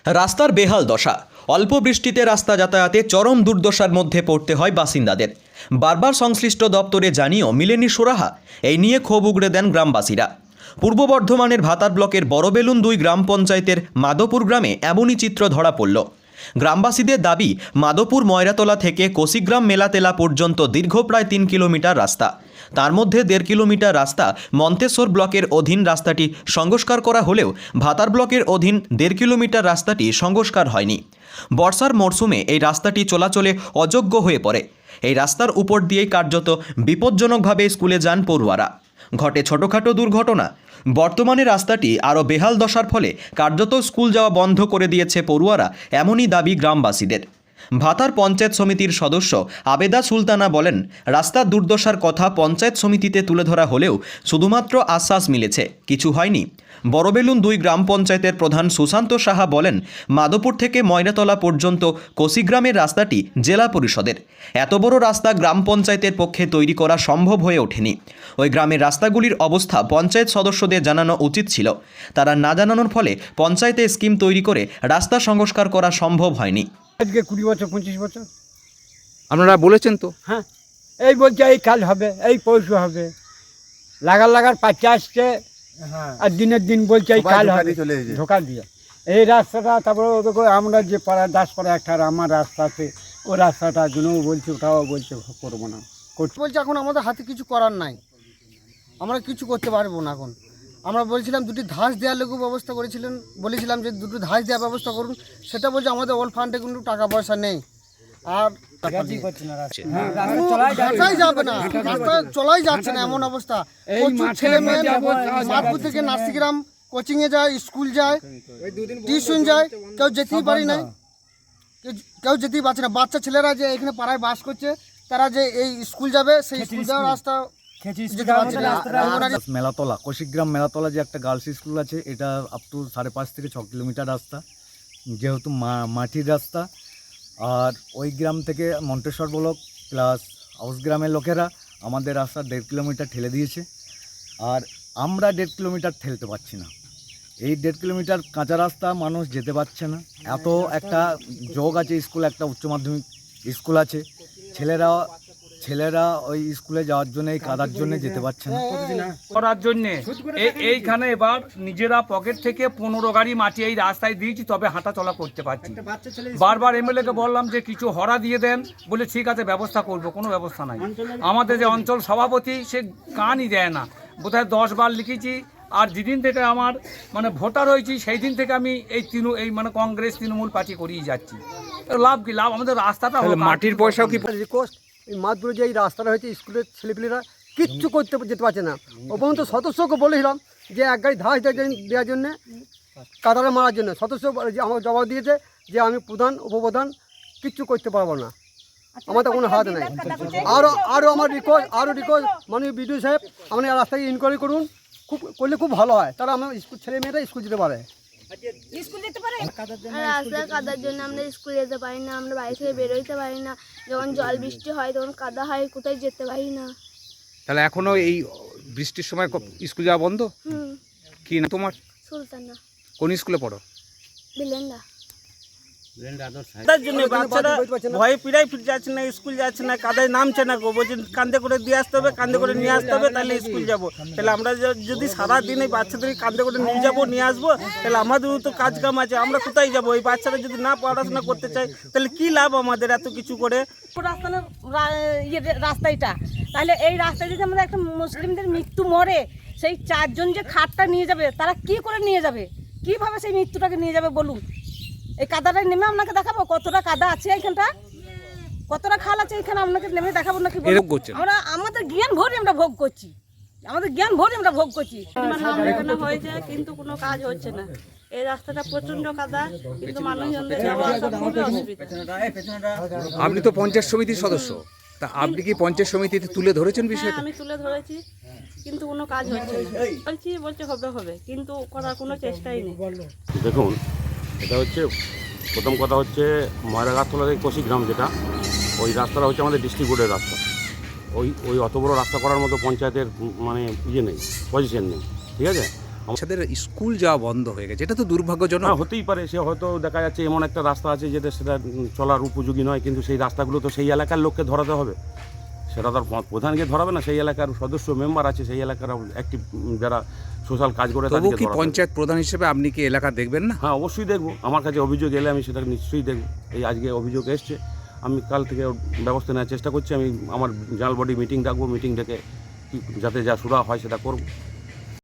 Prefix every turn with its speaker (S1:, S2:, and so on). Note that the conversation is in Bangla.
S1: রাস্তার বেহাল দশা। অল্প বৃষ্টিতে রাস্তা যাতায়াতে চরম দুর্দশার মধ্যে পড়তে হয় বাসিন্দাদের। বারবার সংশ্লিষ্ট দপ্তরে জানিয়েও মিলেনি সুরাহা। এই নিয়ে ক্ষোভ উগড়ে দেন গ্রামবাসীরা। পূর্ব বর্ধমানের ভাতার ব্লকের বড়বেলুন 2 গ্রাম পঞ্চায়েতের মাধবপুর গ্রামে এমনই চিত্র ধরা পড়ল। গ্রামবাসীদের দাবি, মাধবপুর ময়রাতলা থেকে কোসিগ্রাম মেলাতেলা পর্যন্ত দীর্ঘ প্রায় 3 কিলোমিটার রাস্তা। তার মধ্যে 1.5 কিলোমিটার রাস্তা মন্তেশ্বর ব্লকের অধীন রাস্তাটি সংস্কার করা হলেও ভাতার ব্লকের অধীন 1.5 কিলোমিটার রাস্তাটি সংস্কার হয়নি। বর্ষার মরশুমে এই রাস্তাটি চলাচলে অযোগ্য হয়ে পড়ে। এই রাস্তার উপর দিয়েই কার্যত বিপজ্জনকভাবে স্কুলে যান পড়ুয়ারা। ঘটে ছোটোখাটো দুর্ঘটনা। বর্তমানে রাস্তাটি আরও বেহাল দশার ফলে কার্যত স্কুল যাওয়া বন্ধ করে দিয়েছে পড়ুয়ারা, এমনই দাবি গ্রামবাসীদের। ভাতার পঞ্চায়েত সমিতির সদস্য আবেদা সুলতানা বলেন, রাস্তার দুর্দশার কথা পঞ্চায়েত সমিতিতে তুলে ধরা হলেও শুধুমাত্র আশ্বাস মিলেছে, কিছু হয়নি। বড়বেলুন 2 গ্রাম পঞ্চায়েতের প্রধান সুশান্ত সাহা বলেন, মাধবপুর থেকে ময়রাতলা পর্যন্ত কোসিগ্রামের রাস্তাটি জেলা পরিষদের। এত বড় রাস্তা গ্রাম পঞ্চায়েতের পক্ষে তৈরি করা সম্ভব হয়ে ওঠেনি। ওই গ্রামের রাস্তাগুলির অবস্থা পঞ্চায়েত সদস্যদের জানানো উচিত ছিল। তারা না জানানোর ফলে পঞ্চায়েতে স্কিম তৈরি করে রাস্তা সংস্কার করা সম্ভব হয়নি।
S2: আজকে 20 বছর 25 বছর
S3: আপনারা বলেছেন তো?
S2: হ্যাঁ, এই বলছে এই কাল হবে, এই পরশু হবে, লাগার পাচ্ছে আসছে। আর দিনের দিন বলছে এই কাল হবে, ঢোকা দিয়ে এই রাস্তাটা। তারপরে আমরা যে পাড়া দাসপাড়া একটা আমার রাস্তা আছে, ওই রাস্তাটার জন্য বলছে, ওটাও বলছে করবো না,
S4: বলছে এখন আমাদের হাতে কিছু করার নাই, আমরা কিছু করতে পারবো না। এখন আমরা বলছিলাম 2টি ধাস দেওয়ার লোক ব্যবস্থা করেছিলেন, বলেছিলাম যে 2টি ধাস দেওয়ার ব্যবস্থা করুন। সেটা বলছে আমাদের ওল ফান্ডে কিন্তু টাকা পয়সা নেই, আর রাস্তায় যাবে না, রাস্তায় চলাই যাচ্ছে না, এমন অবস্থা। প্রচুর ছেলে মেয়ে মাধবপুর থেকে নার্সিগ্রাম কোচিংয়ে যায়, স্কুল যায়, টিউশন যায়, কেউ যেতেই পারি না, কেউ যেতেই পারছে না। বাচ্চা ছেলেরা যে এখানে পাড়ায় বাস করছে, তারা যে এই স্কুল যাবে, সেই স্কুল যাওয়ার রাস্তা
S5: মেলাতলা, কোসিগ্রাম মেলাতলা যে একটা গার্লস স্কুল আছে, এটা আপ টু 5.5 থেকে 6 কিলোমিটার রাস্তা, যেহেতু মাটির রাস্তা। আর ওই গ্রাম থেকে মন্তেশ্বর ব্লক প্লাস হাউস গ্রামের লোকেরা আমাদের রাস্তা 1.5 কিলোমিটার ঠেলে দিয়েছে। আর আমরা 1.5 কিলোমিটার ঠেলতে পারছি না। এই 1.5 কিলোমিটার কাঁচা রাস্তা মানুষ যেতে পারছে না। এত একটা যোগ আছে স্কুল, একটা উচ্চ মাধ্যমিক স্কুল আছে, ছেলেরা ওই স্কুলে যাওয়ার জন্য এই কাদার জন্য যেতে পারছে না।
S3: করার জন্য এইখানে এবার নিজেরা পকেট থেকে 15 গাড়ি মাটি এই রাস্তায় দিয়েছি, তবে হাঁটা চলা করতে পারছি। বারবার এমএলএকে বললাম যে কিছু হরা দিয়ে দেন, বলে ঠিক আছে ব্যবস্থা করব, কোনো ব্যবস্থা নাই। আমাদের যে অঞ্চল সভাপতি, সে কানই দেয় না। বোধহয় 10 বার লিখেছি। আর যেদিন থেকে আমার ভোটার হয়েছি, সেই দিন থেকে আমি এই কংগ্রেস তৃণমূল পার্টি করিয়ে যাচ্ছি। লাভ কি? লাভ আমাদের রাস্তাটা
S6: মাটির পয়সাও কি
S2: রিকোয়েস্ট, এই মাধবপুরে যে এই রাস্তাটা হয়েছে, স্কুলের ছেলেপিলেরা কিচ্ছু করতে যেতে পারছে না। ও পর্যন্ত সদস্যকে বলেছিলাম যে 1 গাড়ি ধাস দেওয়ার জন্যে, কাদাটা মারার জন্য। সদস্য আমার জবাব দিয়েছে যে আমি প্রধান উপপ্রধান কিচ্ছু করতে পারবো না, আমাদের কোনো হাত নেই। আরও আমার রিকোয়েস্ট মাননীয় বিডিও সাহেব, আপনি রাস্তায় ইনকোয়ারি করুন, করলে খুব ভালো হয়। তারা আমার ছেলে মেয়েরা স্কুল যেতে পারে।
S7: রাস্তায় কাদার জন্য আমরা স্কুল যেতে পারি না, আমরা বাড়ি থেকে বেরোতে পারি না। যখন জল বৃষ্টি হয় তখন কাদা হয়, কোথায় যেতে পারি না।
S6: তাহলে এখনো এই বৃষ্টির সময় স্কুল যাওয়া বন্ধ? কি না তোমার?
S7: সুলতানা।
S6: কোন স্কুলে পড়ো?
S7: বিলেন্ডা।
S8: তার জন্য বাচ্চারা ভয়ে পিড়াই ফিরে যাচ্ছে না, স্কুল যাচ্ছে না, কাদায় নামছে না। বলছে কান্দে করে দিয়ে আসতে হবে, কান্দে করে নিয়ে আসতে হবে, তাহলে স্কুল যাব। তাহলে আমরা যদি সারাদিন এই বাচ্চাদেরকে কান্দে করে নিয়ে যাবো, নিয়ে আসবো, তাহলে আমাদেরও তো কাজ কাম আছে, আমরা কোথায় যাবো? এই বাচ্চারা যদি না পড়াশোনা করতে চায়, তাহলে কি লাভ আমাদের এত কিছু করে?
S9: রাস্তাটা তাহলে এই রাস্তায় যদি আমরা একটা মুসলিমদের মৃত্যু মরে, সেই 4 জন যে খাটটা নিয়ে যাবে, তারা কি করে নিয়ে যাবে? কিভাবে সেই মৃত্যুটাকে নিয়ে যাবে বলুন? এই কাদাটা নেমে আপনাকে দেখাবো কতটা কাদা আছে এইখানটা, কতটা খাল আছে এইখানে, আপনাকে নেমে দেখাবো নাকি? আমরা আমাদের জ্ঞান ভরে আমরা ভোগ করছি,
S7: হয়েছে কিন্তু কোনো কাজ হচ্ছে না। এই রাস্তাটা প্রচন্ড কাদা, কিন্তু মানুষজনদের যাওয়া আসা খুবই অসুবিধা।
S6: আপনি তো পঞ্চায়েত সমিতির সদস্য, তা আপনি কি পঞ্চায়েত সমিতিতে তুলে ধরেছেন বিষয়টা?
S7: আমি তুলে ধরেছি, কিন্তু কোনো কাজ হচ্ছে না। বলছে হবে, কিন্তু করার কোনো চেষ্টাই নেই।
S10: দেখুন, এটা হচ্ছে প্রথম কথা হচ্ছে ময়রাতলা থেকে কোসিগ্রাম, যেটা ওই রাস্তাটা হচ্ছে আমাদের ডিস্ট্রিক্ট বোর্ডের রাস্তা। ওই অত বড় রাস্তা করার মতো পঞ্চায়েতের ইয়ে নেই, পজিশন নেই, ঠিক আছে।
S6: বাচ্চাদের স্কুল যাওয়া বন্ধ হয়ে গেছে, এটা তো দুর্ভাগ্যজনক।
S10: হ্যাঁ, হতেই পারে। সে হয়তো দেখা যাচ্ছে এমন একটা রাস্তা আছে যেটা সেটা চলার উপযোগী নয়, কিন্তু সেই রাস্তাগুলো তো সেই এলাকার লোককে ধরাতে হবে। সেটা তার প্রধান গিয়ে ধরাবে না, সেই এলাকার সদস্য মেম্বার আছে, সেই এলাকার অ্যাক্টিভ যারা সোশ্যাল কাজ করে
S6: তবু
S10: তাদেরকে
S6: কি
S10: ধরাতে হবে।
S6: পঞ্চায়েত প্রধান হিসেবে আপনি কি এলাকা দেখবেন না?
S10: হ্যাঁ, অবশ্যই দেখবো। আমার কাছে অভিযোগ এলে আমি সেটা নিশ্চয়ই দেখবো। এই আজকে অভিযোগ এসছে, আমি কাল থেকে ওর ব্যবস্থা নেওয়ার চেষ্টা করছি। আমি আমার জাল বডি মিটিং ডাকবো, মিটিং ডেকে যাতে যা সুরা হয় সেটা করবো।